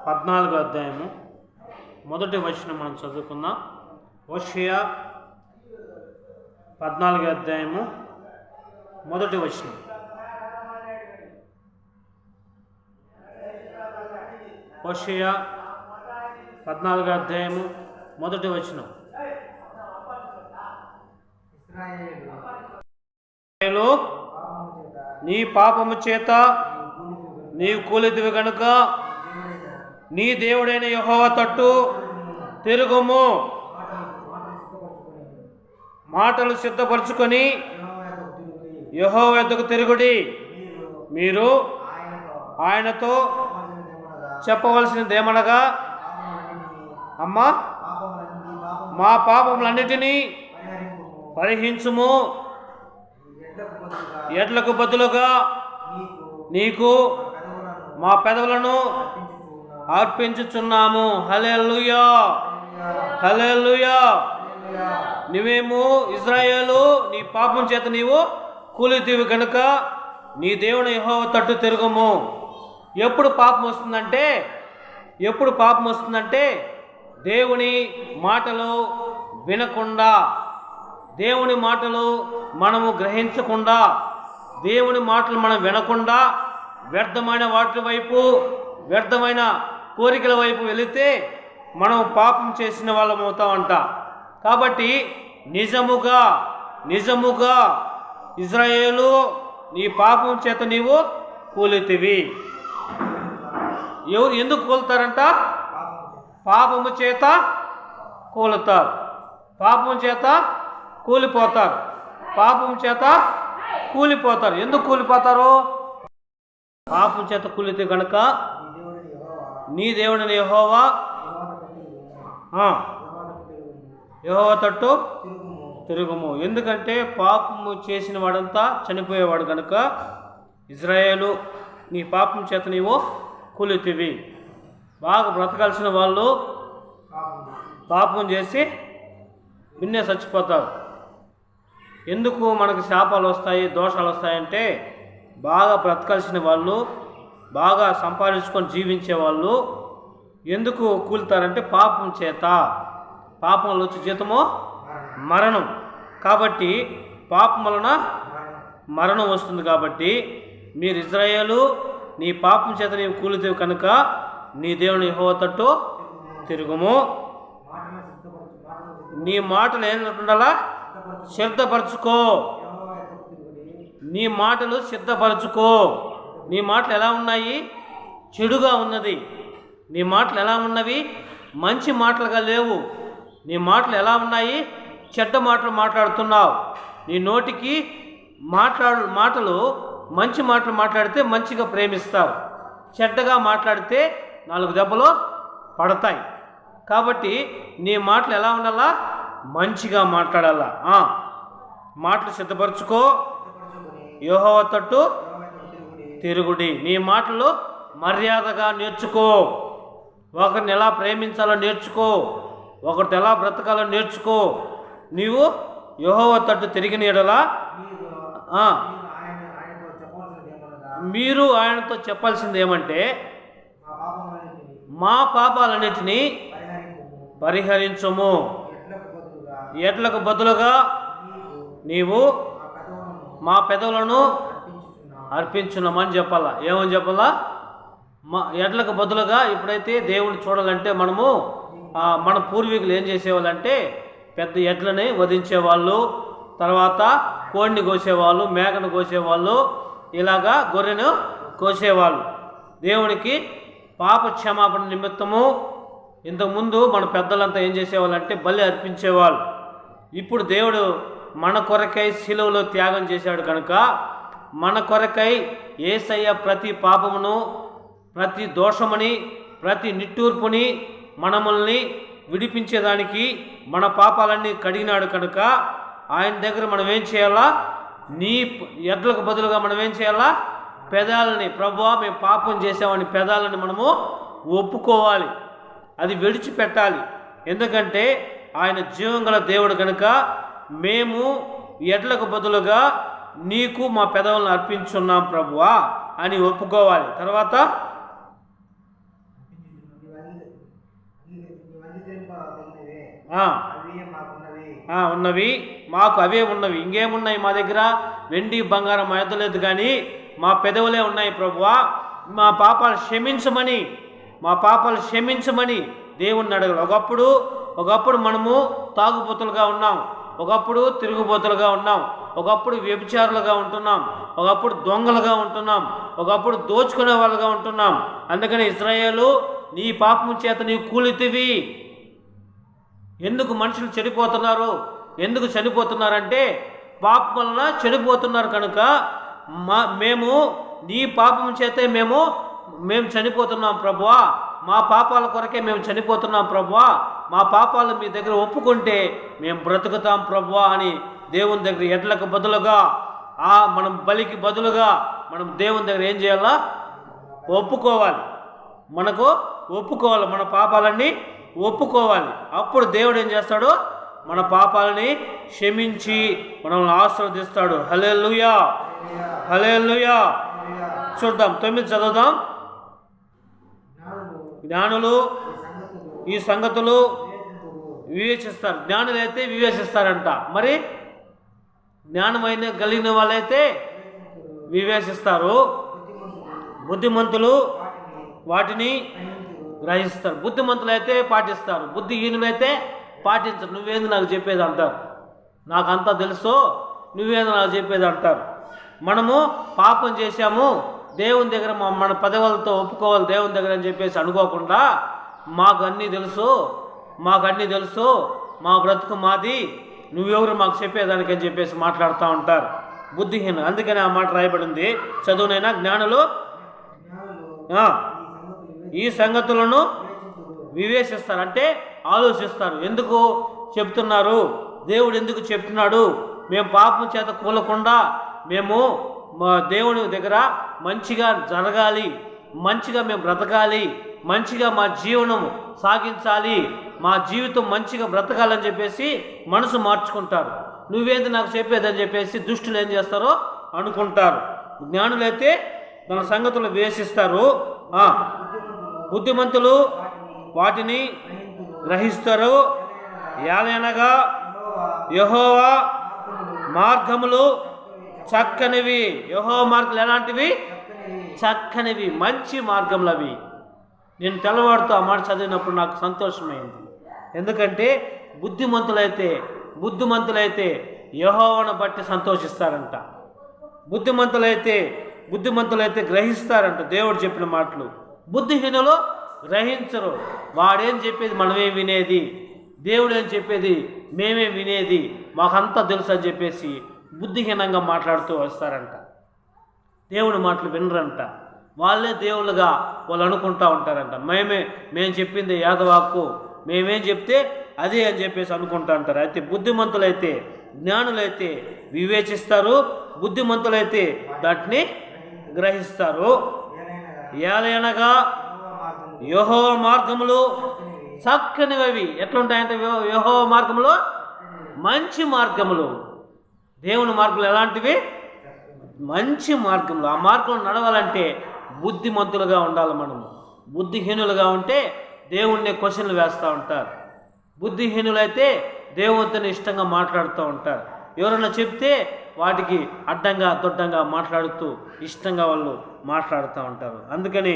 14వ అధ్యాయము మొదటి వచనం మనం చదువుకుందాం. హోషేయ 14వ అధ్యాయము మొదటి వచనం. హోషేయ 14వ అధ్యాయము మొదటి వచనం. ఇశ్రాయేలు నీ పాపము చేత నీవు కూలితివి గనుక నీ దేవుడైన యెహోవా తట్టు తిరుగుము. మాటలు సిద్ధపరచుకొని యెహోవా యొద్దకు తిరుగుడి. మీరు ఆయనతో చెప్పవలసినదేమనగా, అమ్మా మా పాపములన్నిటినీ పరిహరించుము. ఎడ్లకు బదులుగా నీకు మా పెదవులను అర్పించుచున్నాము. హల్లెలూయా, హల్లెలూయా. నువ్వేమో ఇశ్రాయేలు నీ పాపం చేత నీవు కూలితివి కనుక నీ దేవుని యెహోవా తట్టు తిరుగుము. ఎప్పుడు పాపం వస్తుందంటే దేవుని మాటలు వినకుండా, దేవుని మాటలు మనము గ్రహించకుండా, దేవుని మాటలు మనం వినకుండా వ్యర్థమైన వాటి వైపు, వ్యర్థమైన కోరికల వైపు వెళితే మనం పాపం చేసిన వాళ్ళం అవుతామంట. కాబట్టి నిజముగా ఇశ్రాయేలు నీ పాపం చేత నీవు కూలితివి. ఎందుకు కూలుతారంట? పాపము చేత కూలుతారు, పాపం చేత కూలిపోతారు, పాపం చేత కూలిపోతారు. ఎందుకు కూలిపోతారు? పాపం చేత కూలితే కనుక నీ దేవుడిని యెహోవా తట్టు తిరుగుము. ఎందుకంటే పాపము చేసిన వాడంతా చనిపోయేవాడు కనుక ఇశ్రాయేలు నీ పాపం చేత నీవు కూలితివి. బాగా బ్రతకాల్సిన వాళ్ళు పాపం చేసి నిన్నే చచ్చిపోతారు. ఎందుకు మనకు శాపాలు వస్తాయి, దోషాలు వస్తాయంటే బాగా బ్రతకాల్సిన వాళ్ళు, బాగా సంపాదించుకొని జీవించే వాళ్ళు ఎందుకు కూలుతారంటే పాపం చేత. పాపంలో వచ్చే జీతము మరణం. కాబట్టి పాపం వలన మరణం వస్తుంది. కాబట్టి మీరు ఇశ్రాయేలు నీ పాపం చేత నీవు కూలితివి కనుక నీ దేవుని యెహోవా తట్టు తిరుగుము. నీ మాటలు ఏంటండాలా? సిద్ధపరచుకో. నీ మాటలు సిద్ధపరచుకో. నీ మాటలు ఎలా ఉన్నాయి? చెడుగా ఉన్నది. నీ మాటలు ఎలా ఉన్నవి? మంచి మాటలుగా లేవు. నీ మాటలు ఎలా ఉన్నాయి? చెడ్డ మాటలు మాట్లాడుతున్నావు. నీ నోటికి మాటలు మంచి మాటలు మాట్లాడితే మంచిగా ప్రేమిస్తావు, చెడ్డగా మాట్లాడితే 4 దెబ్బలు పడతాయి. కాబట్టి నీ మాటలు ఎలా ఉండాలా? మంచిగా మాట్లాడాలా. మాటలు సిద్ధపరచుకో, యెహోవా తట్టు తిరుగుడి. నీ మాటలు మర్యాదగా నేర్చుకో. ఒకరిని ఎలా ప్రేమించాలో నేర్చుకో, ఒకరితో ఎలా బ్రతకాలో నేర్చుకో. నీవు యెహోవా తట్టు తిరిగిన యెడల మీరు ఆయనతో చెప్పాల్సింది ఏమంటే, మా పాపాలన్నిటినీ పరిహరించుము. ఎడ్లకు బదులుగా నీవు మా పెదవులను అర్పించున్నామని చెప్పాలా. ఏమని చెప్పాలా? ఎడ్లకు బదులుగా. ఇప్పుడైతే దేవుని చూడాలంటే మనము మన పూర్వీకులు ఏం చేసేవాళ్ళంటే పెద్ద ఎడ్లని వధించేవాళ్ళు, తర్వాత కోడిని కోసేవాళ్ళు, మేకను కోసేవాళ్ళు, ఇలాగా గొర్రెను కోసేవాళ్ళు. దేవునికి పాప క్షమాపణ నిమిత్తము ఇంతకుముందు మన పెద్దలంతా ఏం చేసేవాళ్ళంటే బలి అర్పించేవాళ్ళు. ఇప్పుడు దేవుడు మన కొరకై శిలువలో త్యాగం చేశాడు కనుక మన కొరకై యేసయ్య ప్రతి పాపమును, ప్రతి దోషముని, ప్రతి నిట్టూర్పుని మనముల్ని విడిపించేదానికి మన పాపాలన్నీ కడిగినాడు కనుక ఆయన దగ్గర మనం ఏం చేయాలా? నీ ఎడ్లకు బదులుగా మనం ఏం చేయాలా? పెదాలని, ప్రభువా మేము పాపం చేసామని పెదాలని మనము ఒప్పుకోవాలి, అది విడిచిపెట్టాలి. ఎందుకంటే ఆయన జీవంగల దేవుడు కనుక మేము ఎడ్లకు బదులుగా నీకు మా పెదవులను అర్పించున్నాం ప్రభువా అని ఒప్పుకోవాలి. తర్వాత ఉన్నవి, మాకు అవే ఉన్నవి. ఇంకేమున్నాయి మా దగ్గర? వెండి బంగారం మా యొద్ద లేదు, కానీ మా పెదవులే ఉన్నాయి ప్రభువా. మా పాపాలు క్షమించమని దేవుణ్ణి అడగలు. ఒకప్పుడు మనము తాగుబోతులుగా ఉన్నాం, ఒకప్పుడు తిరుగుబోతులుగా ఉన్నాం, ఒకప్పుడు వ్యభిచారులుగా ఉంటున్నాం, ఒకప్పుడు దొంగలుగా ఉంటున్నాం, ఒకప్పుడు దోచుకునే వాళ్ళుగా ఉంటున్నాం. అందుకని ఇశ్రాయేలు, నీ పాపం చేత నీవు కూలితివి. ఎందుకు మనుషులు చెడిపోతున్నారు? ఎందుకు చనిపోతున్నారంటే పాపం వలన చెడిపోతున్నారు కనుక మేము నీ పాపం చేతే మేము చనిపోతున్నాం ప్రభువా. మా పాపాల కొరకే మేము చనిపోతున్నాం ప్రభువా. మా పాపాలు మీ దగ్గర ఒప్పుకుంటే మేము బ్రతుకుతాం ప్రభువా అని దేవుని దగ్గర ఎడ్లకు బదులుగా, మనం బలికి బదులుగా మనం దేవుని దగ్గర ఏం చేయాలా? ఒప్పుకోవాలి. మన పాపాలన్నీ ఒప్పుకోవాలి. అప్పుడు దేవుడు ఏం చేస్తాడు? మన పాపాలని క్షమించి మనల్ని ఆశీర్వదిస్తాడు. హల్లెలూయా, హల్లెలూయా. చూద్దాం, 9 చదువుదాం. జ్ఞానులు ఈ సంగతులు వివేచిస్తారు. జ్ఞానులైతే వివేచిస్తారంట. మరి జ్ఞానమైన కలిగిన వాళ్ళైతే వివేచిస్తారు. బుద్ధిమంతులు వాటిని గ్రహిస్తారు. బుద్ధిమంతులైతే పాటిస్తారు, బుద్ధిహీనులైతే పాటించరు. నువ్వేంది నాకు చెప్పేది అంటారు. నాకంతా తెలుసు, నువ్వేంది నాకు చెప్పేది అంటారు. మనము పాపం చేశాము, దేవుని దగ్గర మన పదవులతో ఒప్పుకోవాలి దేవుని దగ్గర అని చెప్పేసి అనుకోకుండా, మాకు అన్నీ తెలుసు, మా బ్రతుకు మాది, నువ్వెవరు మాకు చెప్పేదానికి అని చెప్పేసి మాట్లాడుతూ ఉంటారు బుద్ధిహీన. అందుకని ఆ మాట రాయబడింది. చదువునైనా జ్ఞానులు ఈ సంగతులను వివేచిస్తారు, అంటే ఆలోచిస్తారు. ఎందుకు చెప్తున్నారు? దేవుడు ఎందుకు చెప్తున్నాడు? మేము పాపం చేత కూలకుండా మేము దేవుని దగ్గర మంచిగా జరగాలి, మంచిగా మేము బ్రతకాలి, మంచిగా మా జీవనం సాగించాలి, మా జీవితం మంచిగా బ్రతకాలని చెప్పేసి మనసు మార్చుకుంటారు. నువ్వేంది నాకు చెప్పేదని చెప్పేసి దుష్టులు ఏం చేస్తారో అనుకుంటారు. జ్ఞానులైతే తన సంగతులు వివేచిస్తారు, బుద్ధిమంతులు వాటిని గ్రహిస్తారు. ఏలయనగా యెహోవా మార్గములు చక్కనివి. యెహోవా మార్గాలు ఎలాంటివి? చక్కనివి, మంచి మార్గములు అవి. నేను తెల్లవాడుతూ ఆ మాట చదివినప్పుడు నాకు సంతోషమైంది. ఎందుకంటే బుద్ధిమంతులైతే యెహోవాను బట్టి సంతోషిస్తారంట. బుద్ధిమంతులైతే గ్రహిస్తారంట దేవుడు చెప్పిన మాటలు. బుద్ధిహీనులు గ్రహించరు. వాడేం చెప్పేది మనమే వినేది, దేవుడు ఏం చెప్పేది మేమే వినేది, మాకంతా తెలుసు అని చెప్పేసి బుద్ధిహీనంగా మాట్లాడుతూ వస్తారంట. దేవుని మాటలు వినరంట. వాళ్ళే దేవుళ్ళుగా వాళ్ళు అనుకుంటూ ఉంటారంట. మేము చెప్పింది యాదవాక్కు, మేమేం చెప్తే అదే అని చెప్పేసి అనుకుంటూ ఉంటారు. అయితే బుద్ధిమంతులైతే జ్ఞానులైతే వివేచిస్తారు, బుద్ధిమంతులైతే దాటిని గ్రహిస్తారు. ఏలయనగా యెహోవా మార్గములు చక్కనివి. ఎట్లుంటాయంటే యెహోవా మార్గములు మంచి మార్గములు. దేవుని మార్గములు ఎలాంటివి? మంచి మార్గములు. ఆ మార్గం నడవాలంటే బుద్ధిమంతులుగా ఉండాలి. మనము బుద్ధిహీనులుగా ఉంటే దేవుణ్ణి క్వశ్చన్లు వేస్తూ ఉంటారు. బుద్ధిహీనులైతే దేవునితో ఇష్టంగా మాట్లాడుతూ ఉంటారు. ఎవరైనా చెప్తే వాటికి అడ్డంగా దొడ్డంగా మాట్లాడుతూ ఇష్టంగా వాళ్ళు మాట్లాడుతూ ఉంటారు. అందుకని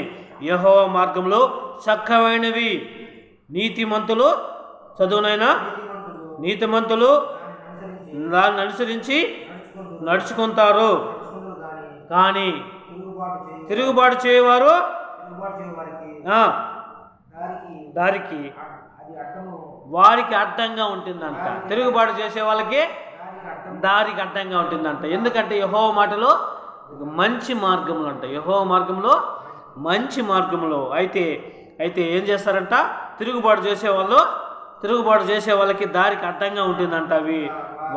యెహోవా మార్గంలో చక్కమైనవి. నీతిమంతులు చదువునైనా నీతిమంతులు దాన్ని అనుసరించి నడుచుకుంటారు, కానీ తిరుగుబాటు చేయవారు దారికి వారికి అడ్డంగా ఉంటుందంట. తిరుగుబాటు చేసే వాళ్ళకి దారికి అడ్డంగా ఉంటుందంట. ఎందుకంటే యెహోవా మాటలో మంచి మార్గములు అంట. యెహోవా మార్గంలో మంచి మార్గములో అయితే ఏం చేస్తారంట? తిరుగుబాటు చేసే వాళ్ళకి దారికి అడ్డంగా ఉంటుందంట.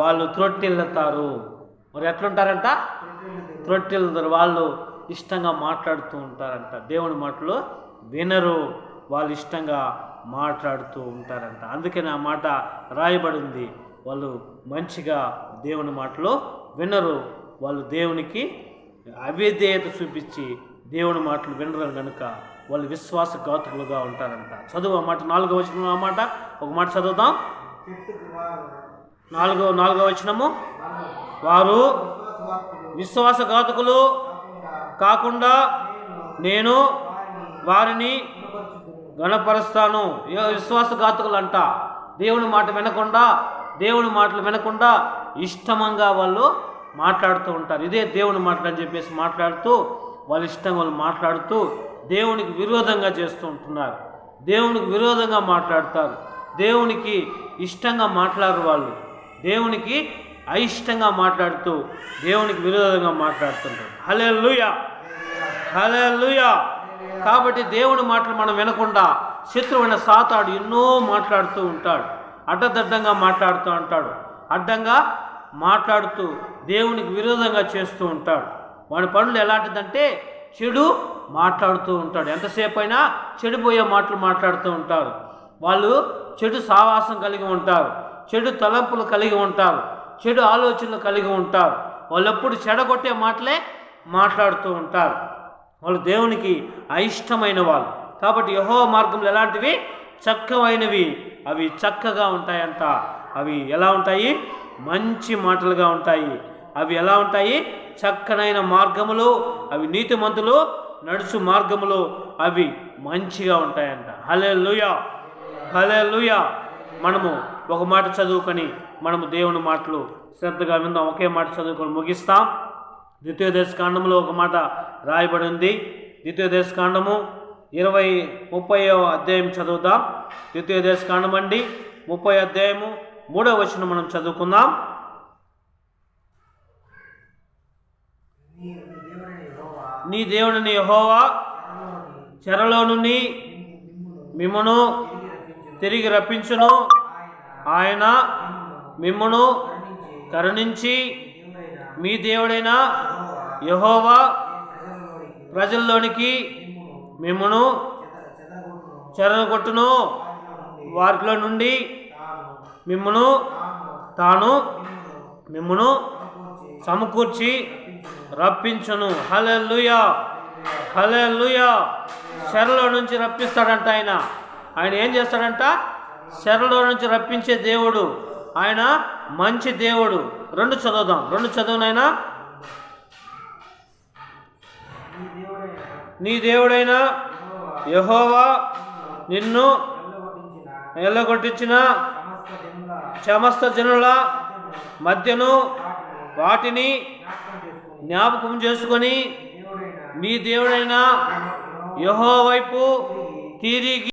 వాళ్ళు త్రొట్టిల్లుతారు. మరి ఎట్లుంటారంట? త్రొట్టిల్లుతారు. వాళ్ళు ఇష్టంగా మాట్లాడుతూ ఉంటారంట. దేవుని మాటలు వినరు, వాళ్ళు ఇష్టంగా మాట్లాడుతూ ఉంటారంట. అందుకని ఆ మాట రాయబడింది. వాళ్ళు మంచిగా దేవుని మాటలు వినరు, వాళ్ళు దేవునికి అవిధేయత చూపించి దేవుని మాటలు వినరు కనుక వాళ్ళు విశ్వాసఘాతుకులుగా ఉంటారంట. చదువు ఆ మాట 4వ వచనం. ఆ మాట ఒక మాట చదువుదాం. నాలుగో వచనము, వారు విశ్వాసఘాతకులు కాకుండా నేను వారిని గణపరుస్తాను. విశ్వాసఘాతకులు అంట, దేవుని మాట వినకుండా, దేవుని మాటలు వినకుండా ఇష్టంగా వాళ్ళు మాట్లాడుతూ ఉంటారు. ఇదే దేవుని మాటలు అని చెప్పేసి మాట్లాడుతూ వాళ్ళ ఇష్టంగా వాళ్ళు మాట్లాడుతూ దేవునికి విరోధంగా చేస్తూ ఉంటున్నారు. దేవునికి విరోధంగా మాట్లాడతారు. దేవునికి ఇష్టంగా మాట్లాడరు. వాళ్ళు దేవునికి అయిష్టంగా మాట్లాడుతూ దేవునికి విరోధంగా మాట్లాడుతుంటారు. హల్లెలూయా, హల్లెలూయా. కాబట్టి దేవుని మాటలు మనం వినకుండా శత్రువైన సాతాడు ఎన్నో మాట్లాడుతూ ఉంటాడు. అడ్డదడ్డంగా మాట్లాడుతూ ఉంటాడు. అడ్డంగా మాట్లాడుతూ దేవునికి విరోధంగా చేస్తూ ఉంటాడు. వాడి పనులు ఎలాంటిదంటే చెడు మాట్లాడుతూ ఉంటాడు. ఎంతసేపు అయినా చెడిపోయే మాటలు మాట్లాడుతూ ఉంటారు. వాళ్ళు చెడు సావాసం కలిగి ఉంటారు. చెడు తలంపులు కలిగి ఉంటారు. చెడు ఆలోచనలు కలిగి ఉంటారు. వాళ్ళు ఎప్పుడు చెడగొట్టే మాటలే మాట్లాడుతూ ఉంటారు. వాళ్ళు దేవునికి అయిష్టమైన వాళ్ళు. కాబట్టి యెహోవా మార్గంలో ఎలాంటివి? చక్కవైనవి. అవి చక్కగా ఉంటాయంట. అవి ఎలా ఉంటాయి? మంచి మాటలుగా ఉంటాయి. అవి ఎలా ఉంటాయి? చక్కనైన మార్గములు. అవి నీతిమంతులు నడుచు మార్గములు. అవి మంచిగా ఉంటాయంట. హల్లెలూయా, హల్లెలూయా. మనము ఒక మాట చదువుకొని మనము దేవుని మాటలు శ్రద్ధగా విందాం. ఒకే మాట చదువుకొని ముగిస్తాం. ద్వితీయోపదేశకాండంలో ఒక మాట రాయబడి ఉంది. ద్వితీయోపదేశకాండము 30వ అధ్యాయం చదువుదాం. ద్వితీయోపదేశకాండం అండి 30వ అధ్యాయము 3వ వచనం మనం చదువుకుందాం. నీ దేవుడైన యెహోవా చెరలో నుండి మిమ్మును తిరిగి రప్పించును. ఆయన మిమ్మును కరుణించి మీ దేవుడైన యెహోవా ప్రజల్లోనికి మిమ్మును చెరగొట్టును. వారిలో నుండి మిమ్మును తాను మిమ్మును సమకూర్చి రప్పించును. హల్లెలూయా, హల్లెలూయా. చెరలో నుంచి రప్పిస్తాడంట ఆయన. ఆయన ఏం చేస్తాడంట? చెరలో నుంచి రప్పించే దేవుడు. ఆయన మంచి దేవుడు. 2 చదువుదాం. 2 చదువునైనా. నీ దేవుడైన యెహోవా నిన్ను ఎల్లగొట్టించిన సమస్త జనుల మధ్యను వాటిని జ్ఞాపకం చేసుకొని మీ దేవుడైన యెహోవా వైపు తిరిగి